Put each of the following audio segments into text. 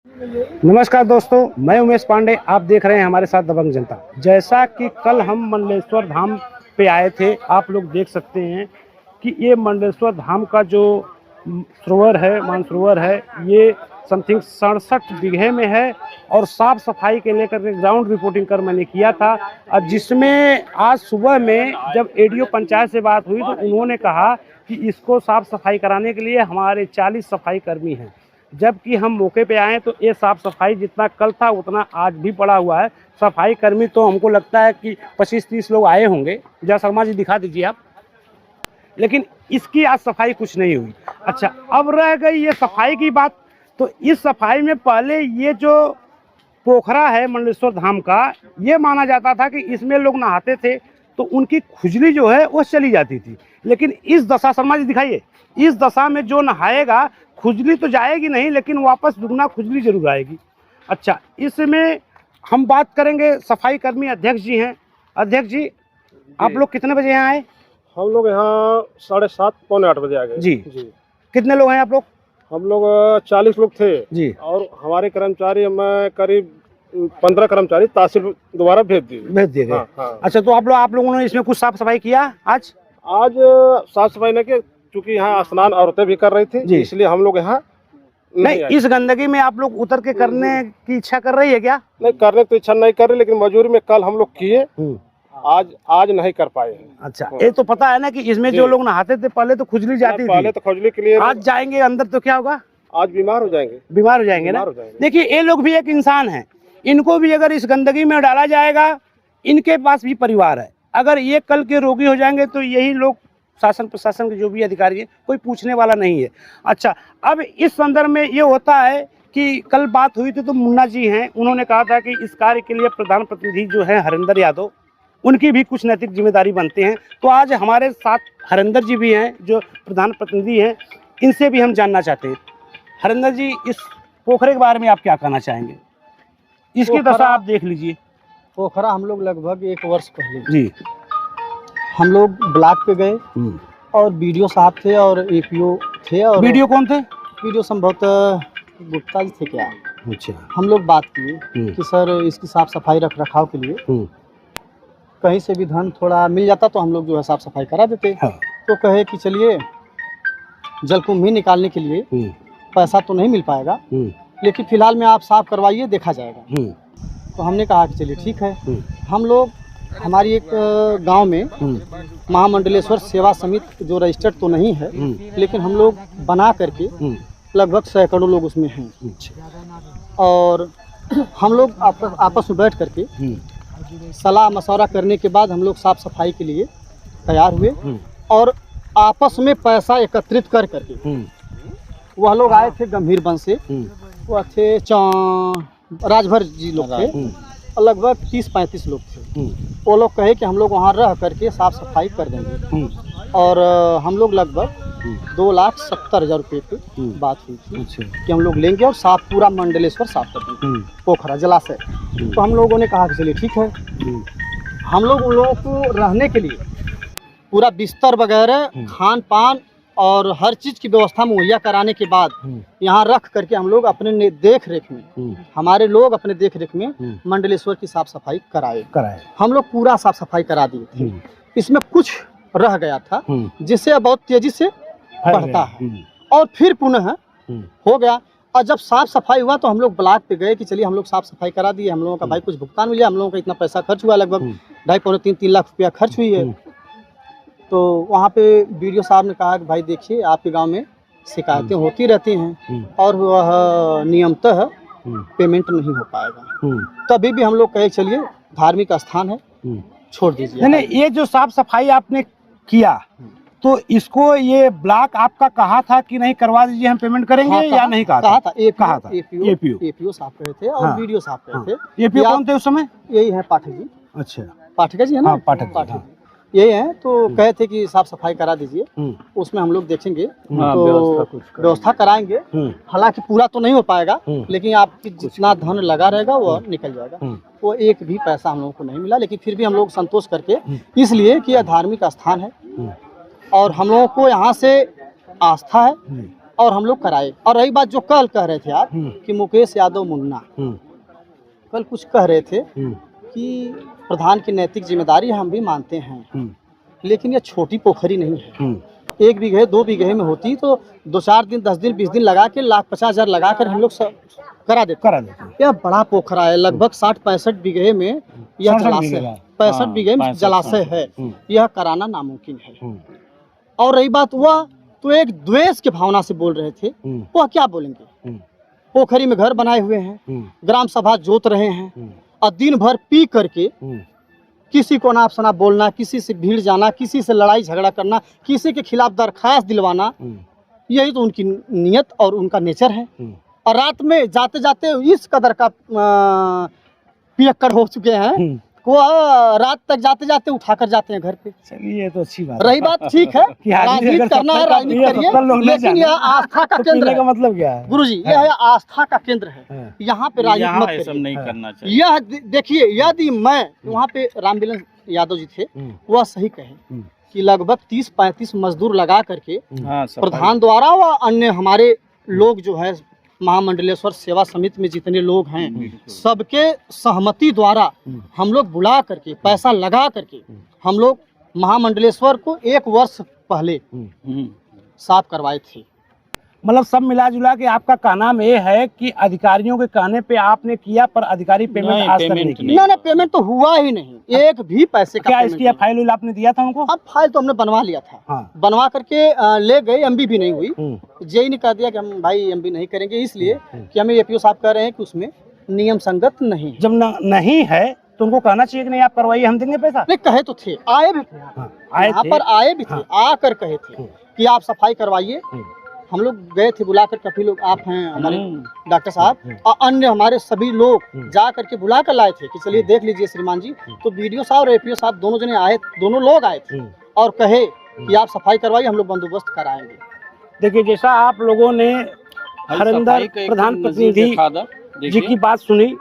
नमस्कार दोस्तों, मैं उमेश पांडे। आप देख रहे हैं हमारे साथ दबंग जनता। जैसा कि कल हम मंडलेश्वर धाम पे आए थे, आप लोग देख सकते हैं कि ये मंडलेश्वर धाम का जो सरोवर है, मानसरोवर है, ये समथिंग 67 बीघे में है और साफ सफाई के लेकर के ग्राउंड रिपोर्टिंग कर मैंने किया था। और जिसमें आज सुबह में जब एडीओ पंचायत से बात हुई तो उन्होंने कहा कि इसको साफ सफाई कराने के लिए हमारे 40 सफाई कर्मी हैं। जबकि हम मौके पे आए तो ये साफ सफाई जितना कल था उतना आज भी पड़ा हुआ है। सफाई कर्मी तो हमको लगता है कि 25-30 लोग आए होंगे। जय शर्मा जी दिखा दीजिए आप। लेकिन इसकी आज सफाई कुछ नहीं हुई। अच्छा, अब रह गई ये सफाई की बात। तो इस सफाई में पहले ये जो पोखरा है मंडलेश्वर धाम का, ये माना जाता था कि इसमें लोग नहाते थे तो उनकी खुजली जो है वो चली जाती थी। लेकिन इस दशा, शर्मा जी दिखाइए, इस दशा में जो नहाएगा खुजली तो जाएगी नहीं, लेकिन वापस दुगना खुजली जरूर आएगी। अच्छा, इसमें हम बात करेंगे, सफाई कर्मी अध्यक्ष जी हैं। अध्यक्ष जी, आप लोग कितने बजे यहाँ आए? हम लोग यहाँ 7:30 पौने 8 बजे आ गए जी। कितने लोग हैं आप लोग? हम लोग 40 लोग थे जी। और हमारे कर्मचारी, मैं करीब 15 कर्मचारी तहसील दोबारा भेज दिए गए। हाँ। अच्छा, तो आप लोगों ने इसमें कुछ साफ सफाई किया आज? साफ सफाई न किया, क्योंकि यहाँ स्नान औरतें भी कर रही थी, इसलिए हम लोग यहाँ नहीं। इस गंदगी में आप लोग उतर के करने की इच्छा कर रही है क्या? नहीं, करने तो इच्छा नहीं कर रही, लेकिन मजबूरी में कल हम लोग किए, आज नहीं कर पाए हैं। अच्छा, ये तो पता है ना कि इसमें जो लोग नहाते थे पहले तो खुजली जाती थी। पहले तो खुजली के लिए आज जाएंगे अंदर तो क्या होगा? आज बीमार हो जाएंगे ना। देखिए, ये लोग भी एक इंसान है। इनको भी अगर इस गंदगी में डाला जाएगा, इनके पास भी परिवार है। अगर ये कल के रोगी हो जाएंगे तो यही लोग, शासन प्रशासन के जो भी अधिकारी है, कोई पूछने वाला नहीं है। अच्छा, अब इस संदर्भ में ये होता है कि कल बात हुई थी तो मुन्ना जी हैं, उन्होंने कहा था कि इस कार्य के लिए प्रधान प्रतिनिधि जो है हरिंदर यादव, उनकी भी कुछ नैतिक जिम्मेदारी बनते हैं। तो आज हमारे साथ हरिंदर जी भी हैं जो प्रधान प्रतिनिधि हैं, इनसे भी हम जानना चाहते हैं। हरिंदर जी, इस पोखरे के बारे में आप क्या कहना चाहेंगे? इसकी दशा आप देख लीजिए। पोखरा हम लोग लगभग 1 वर्ष पहले जी हम लोग ब्लॉक पे गए और बीडीओ साहब थे और एपीओ थे। और वीडियो कौन थे? बीडीओ संभवतः गुप्ता जी थे क्या। अच्छा। हम लोग बात किए कि सर इसकी साफ सफाई रख रखाव के लिए कहीं से भी धन थोड़ा मिल जाता तो हम लोग जो है साफ सफाई करा देते। हाँ। तो कहे कि चलिए, जलकुंभी निकालने के लिए पैसा तो नहीं मिल पाएगा, लेकिन फिलहाल में आप साफ करवाइए, देखा जाएगा। तो हमने कहा कि चलिए ठीक है। हम लोग, हमारी एक गांव में महामंडलेश्वर सेवा समिति जो रजिस्टर्ड तो नहीं है, लेकिन हम लोग बना करके लगभग सैकड़ों लोग उसमें हैं। और हम लोग आपस में बैठ करके सलाह मशवरा करने के बाद हम लोग साफ सफाई के लिए तैयार हुए और आपस में पैसा एकत्रित कर करके वह लोग आए थे गंभीरबंद से। वह थे राजभर जी लोग थे और लगभग 30-35 लोग थे। वो लोग कहे कि हम लोग वहाँ रह करके साफ सफाई कर देंगे। और हम लोग लगभग 2,70,000 रुपये की बात हुई थी कि हम लोग लेंगे और साफ पूरा मंडलेश्वर साफ कर देंगे, पोखरा जलाशय। तो हम लोगों ने कहा कि चलिए ठीक है। हम लोग उन लोगों को रहने के लिए पूरा बिस्तर वगैरह, खान पान और हर चीज़ की व्यवस्था मुहैया कराने के बाद यहाँ रख करके हम लोग अपने देख रेख में, हमारे लोग अपने देख रेख में मंडलेश्वर की साफ सफाई कराए। हम लोग पूरा साफ सफाई करा दिए थे। इसमें कुछ रह गया था जिससे बहुत तेजी से बढ़ता है और फिर पुनः हो गया। और जब साफ सफाई हुआ तो हम लोग ब्लॉक पे गए कि चलिए हम लोग साफ सफाई करा दिए। हम लोगों का भाई कुछ भुगतान मिला, हम लोगों का इतना पैसा खर्च हुआ, लगभग 2.5-3 लाख रुपया खर्च हुई है। तो वहाँ पे बीडीओ साहब ने कहा कि भाई देखिए, आपके गांव में शिकायतें होती रहती हैं और वह नियमतः पेमेंट नहीं हो पाएगा। तभी भी हम लोग कहे चलिए, धार्मिक स्थान है, छोड़ दीजिए। नहीं, ये जो साफ सफाई आपने किया तो इसको ये ब्लॉक आपका कहा था कि नहीं करवा दीजिए, हम पेमेंट करेंगे? या नहीं कहा था? एपीओ साहब कहे थे और बीडीओ साहब कहे थे। एपीओ कौन थे उस समय? यही है पाठक जी। अच्छा, पाठक जी है ना? पाठक यही है। तो कहे थे कि साफ सफाई करा दीजिए, उसमें हम लोग देखेंगे तो व्यवस्था कराएंगे। हालांकि पूरा तो नहीं हो पाएगा, लेकिन आपकी जितना धन लगा रहेगा वो निकल जाएगा। वो एक भी पैसा हम लोगों को नहीं मिला, लेकिन फिर भी हम लोग संतोष करके, इसलिए कि यह धार्मिक स्थान है और हम लोगों को यहाँ से आस्था है और हम लोग कराए। और रही बात जो कल कह रहे थे आप कि मुकेश यादव मुन्ना कल कुछ कह रहे थे कि प्रधान की नैतिक जिम्मेदारी हम भी मानते हैं, लेकिन ये छोटी पोखरी नहीं है। 1 बीघे 2 बीघे में होती तो 2-4 दिन 10 दिन 20 दिन लगा के 1,50,000 लगा कर हम लोग करा देते। यह बड़ा पोखरा है, लगभग 60-65 बीघे में यह जलाशय है, 65 बीघे में जलाशय है, यह कराना नामुमकिन है। और रही बात वह तो एक द्वेष के भावना से बोल रहे थे, वह क्या बोलेंगे? पोखरी में घर बनाए हुए हैं, ग्राम सभा जोत रहे हैं, और दिन भर पी करके किसी को नाप शनाप बोलना, किसी से भीड़ जाना, किसी से लड़ाई झगड़ा करना, किसी के खिलाफ दरखास्त दिलवाना, यही तो उनकी नीयत और उनका नेचर है। और रात में जाते जाते इस कदर का पियक्कड़ हो चुके हैं वो रात तक जाते जाते उठा कर जाते हैं घर पे। चलिए ये तो अच्छी बात रही बात ठीक है, राजनीति करना है राजनीति करिए, लेकिन यह आस्था का केंद्र है। मतलब क्या है गुरुजी, यह आस्था का केंद्र है, यहाँ पे राजनीति मत करिए, नहीं करना चाहिए। यह देखिए, यदि मैं वहाँ पे रामबिलास यादव जी थे, वह सही कहे कि लगभग 30-35 मजदूर लगा करके प्रधान द्वारा व अन्य हमारे लोग जो है महामंडलेश्वर सेवा समिति में जितने लोग हैं, सबके सहमति द्वारा हम लोग बुला करके पैसा लगा करके हम लोग महामंडलेश्वर को 1 वर्ष पहले साफ करवाए थे। मतलब सब मिला जुला के आपका कहना ये है कि अधिकारियों के कहने पे आपने किया, पर अधिकारी पेमेंट आज तक नहीं किया। ना पेमेंट तो हुआ ही नहीं, एक भी पैसे का। क्या इसकी फाइल आपने दिया था उनको? अब फाइल तो हमने बनवा लिया था। हाँ। बनवा करके ले गए, एमबी भी नहीं हुई। जेई ने कह दिया कि हम भाई एमबी नहीं करेंगे, इसलिए कि हमें एपीओ साहब कह रहे हैं कि उसमें नियम संगत नहीं है। जब नहीं है तो उनको कहना चाहिए कि नहीं आप करवाइए, हम देंगे पैसा। नहीं, कहे तो थे, आए भी थे, यहाँ पर आए भी थे, आकर कहे थे कि आप सफाई करवाइए। हम लोग गए थे बुला कर, काफी लोग आप हैं हमारे डॉक्टर साहब और अन्य हमारे सभी लोग जा करके बुला कर लाए थे कि चलिए देख लीजिए श्रीमान जी। तो बीडीओ साहब और एपीओ साहब दोनों जने आए, दोनों लोग आए थे और कहे कि आप सफाई करवाइए, हम लोग बंदोबस्त कराएंगे। देखिए, जैसा आप लोगों ने हरिंदर प्रधान प्रतिनिधि जी की बात सुनी,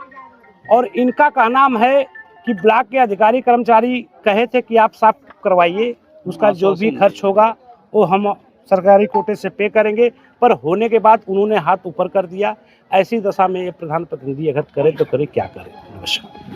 और इनका कहना है कि ब्लॉक के अधिकारी कर्मचारी कहे थे कि आप साफ करवाइए, उसका जो भी खर्च होगा वो हम सरकारी कोटे से पे करेंगे, पर होने के बाद उन्होंने हाथ ऊपर कर दिया। ऐसी दशा में ये प्रधान प्रतिनिधि अगर करे तो करे, क्या करे। नमस्कार।